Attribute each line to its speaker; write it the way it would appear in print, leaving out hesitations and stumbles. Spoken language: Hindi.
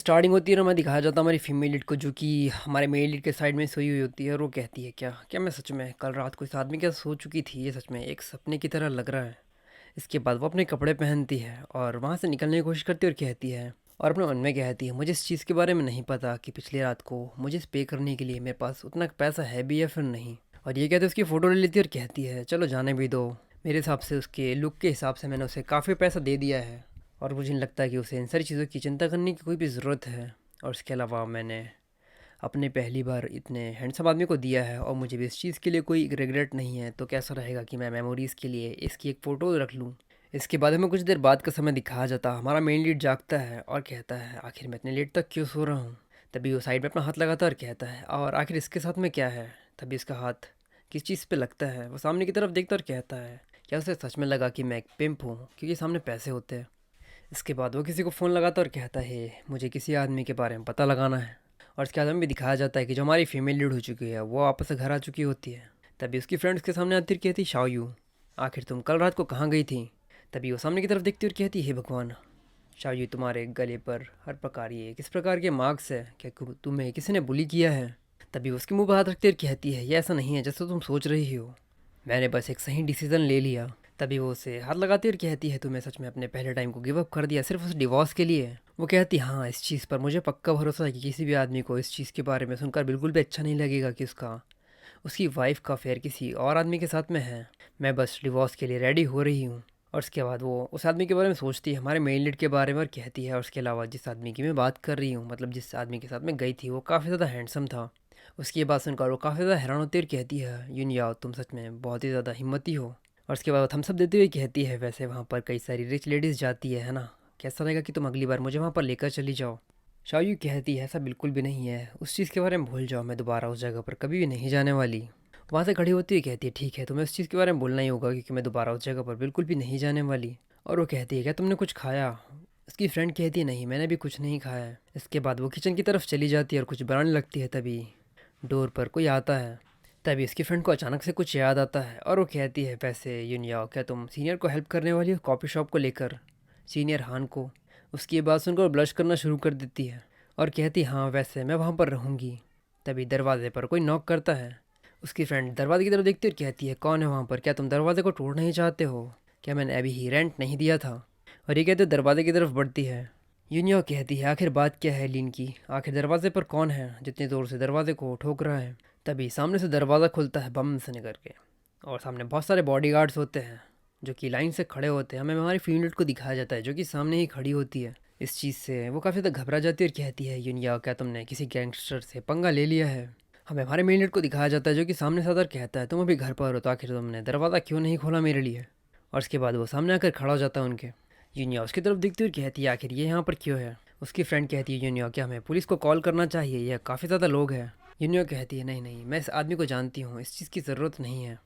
Speaker 1: स्टार्टिंग होती है ना, मैं दिखाया जाता है हमारी फीमेल लीड को, जो कि हमारे मेल लीड के साइड में सोई हुई होती है, और वो कहती है, क्या क्या मैं सच में कल रात को इस आदमी के साथ सो चुकी थी, ये सच में एक सपने की तरह लग रहा है। इसके बाद वो अपने कपड़े पहनती है और वहाँ से निकलने की कोशिश करती है, और कहती है, और अपने मन में कहती है, मुझे इस चीज़ के बारे में नहीं पता कि पिछली रात को मुझे इस पे करने के लिए मेरे पास उतना पैसा है भी या फिर नहीं। और ये कहते उसकी फ़ोटो ले लेती है और कहती है, चलो जाने भी दो, मेरे हिसाब से उसके लुक के हिसाब से मैंने उसे काफ़ी पैसा दे दिया है, और मुझे नहीं लगता कि उसे इन सारी चीज़ों की चिंता करने की कोई भी ज़रूरत है। और इसके अलावा मैंने अपने पहली बार इतने हैंडसम आदमी को दिया है, और मुझे भी इस चीज़ के लिए कोई रिग्रेट नहीं है, तो कैसा रहेगा कि मैं मेमोरीज़ के लिए इसकी एक फ़ोटो रख लूँ। इसके बाद हमें कुछ देर बाद का समय दिखाया जाता, हमारा मेन लीड जागता है और कहता है, आखिर मैं इतने लेट तक क्यों सो रहा हूँ। तभी वो साइड में अपना हाथ लगाता है और कहता है, और आखिर इसके साथ में क्या है। तभी इसका हाथ किस चीज़ पे लगता है, वो सामने की तरफ देखता और कहता है, क्या उसे सच में लगा कि मैं एक पिम्प हूँ, क्योंकि सामने पैसे होते हैं। इसके बाद वो किसी को फ़ोन लगाता और कहता है, मुझे किसी आदमी के बारे में पता लगाना है। और इसके बाद हमें भी दिखाया जाता है कि जो हमारी फीमेल लीड हो चुकी है, वो वापस से घर आ चुकी होती है। तभी उसकी फ्रेंड उसके सामने आती और कहती, शाओयू, आखिर तुम कल रात को कहाँ गई थी। तभी वो सामने की तरफ देखती और कहती, हे भगवान, शाओयू, तुम्हारे गले पर हर प्रकार ये किस प्रकार के मार्क्स है, क्या तुम्हें किसी ने बुली किया है। तभी वो उसके मुंह पर हाथ रखती और कहती है, ये ऐसा नहीं है जैसा तुम सोच रही हो, मैंने बस एक सही डिसीज़न ले लिया। तभी वो उसे हाथ लगाती और कहती है, तुम्हें सच में अपने पहले टाइम को गिव अप कर दिया सिर्फ उस डिवोर्स के लिए। वो कहती, हाँ, इस चीज़ पर मुझे पक्का भरोसा है कि किसी भी आदमी को इस चीज़ के बारे में सुनकर बिल्कुल भी अच्छा नहीं लगेगा कि उसकी वाइफ का अफेयर किसी और आदमी के साथ में है। मैं बस डिवोर्स के लिए रेडी हो रही हूँ। और उसके बाद वो उस आदमी के बारे में सोचती है, हमारे मेन लीड के बारे में, और कहती है, और उसके अलावा जिस आदमी की मैं बात कर रही हूँ, मतलब जिस आदमी के साथ मैं गई थी, वो काफ़ी ज़्यादा हैंडसम था। उसकी ये बात सुनकर वो काफ़ी ज़्यादा हैरान होती है और कहती है, यून याओ, तुम सच में बहुत ही ज़्यादा हिम्मती हो। और उसके बाद वो थम्स अप देते हुए कहती है, वैसे वहाँ पर कई सारी रिच लेडीज़ जाती है ना, कैसा रहेगा कि तुम अगली बार मुझे वहाँ पर लेकर चली जाओ। शाओयू कहती है, ऐसा बिल्कुल भी नहीं है, उस चीज़ के बारे में भूल जाओ, मैं दोबारा उस जगह पर कभी भी नहीं जाने वाली। वहाँ से खड़ी होती है, कहती है, ठीक है, तुम्हें उस चीज़ के बारे में बोलना ही होगा, क्योंकि मैं दोबारा उस जगह पर बिल्कुल भी नहीं जाने वाली। और वो कहती है, क्या तुमने कुछ खाया। उसकी फ्रेंड कहती है, नहीं, मैंने भी कुछ नहीं खाया है। इसके बाद वो किचन की तरफ चली जाती है और कुछ बनाने लगती है। तभी डोर पर कोई आता है। तभी उसकी फ्रेंड को अचानक से कुछ याद आता है, और वो कहती है, वैसे यूनियाओ, क्या तुम सीनियर को हेल्प करने वाली हो कॉफ़ी शॉप को लेकर, सीनियर हान को। उसकी ये बात सुनकर ब्लश करना शुरू कर देती है और कहती, हाँ, वैसे मैं वहाँ पर रहूँगी। तभी दरवाजे पर कोई नॉक करता है। उसकी फ्रेंड दरवाजे की तरफ देखती है और कहती है, कौन है वहाँ पर, क्या तुम दरवाजे को तोड़ना ही चाहते हो, क्या मैंने अभी ही रेंट नहीं दिया था। और ये कहते दरवाजे की तरफ बढ़ती है। यूनियो कहती है, आखिर बात क्या है लीन की, आखिर दरवाजे पर कौन है जितनी ज़ोर से दरवाजे को ठोक रहा है। तभी सामने से दरवाज़ा खुलता है बम से निकल के, और सामने बहुत सारे बॉडीगार्ड्स होते हैं जो कि लाइन से खड़े होते हैं। हमें हमारी फील्ड को दिखाया जाता है जो कि सामने ही खड़ी होती है। इस चीज़ से वो काफ़ी ज़्यादा घबरा जाती है और कहती है, यूनिया, क्या तुमने किसी गैंगस्टर से पंगा ले लिया है। हमें हमारे मेन लीड को दिखाया जाता है जो कि सामने से आकर कहता है, तुम अभी घर पर हो, तो आखिर तुमने दरवाज़ा क्यों नहीं खोला मेरे लिए। और उसके बाद वो सामने आकर खड़ा हो जाता है उनके। यूनिया उसकी तरफ देखती हुई कहती है, आखिर ये यहाँ पर क्यों है। उसकी फ्रेंड कहती है, यूनिया, क्या हमें पुलिस को कॉल करना चाहिए, यह काफ़ी ज़्यादा लोग हैं। यूनिया कहती है, नहीं नहीं, मैं इस आदमी को जानती हूँ, इस चीज़ की ज़रूरत नहीं है।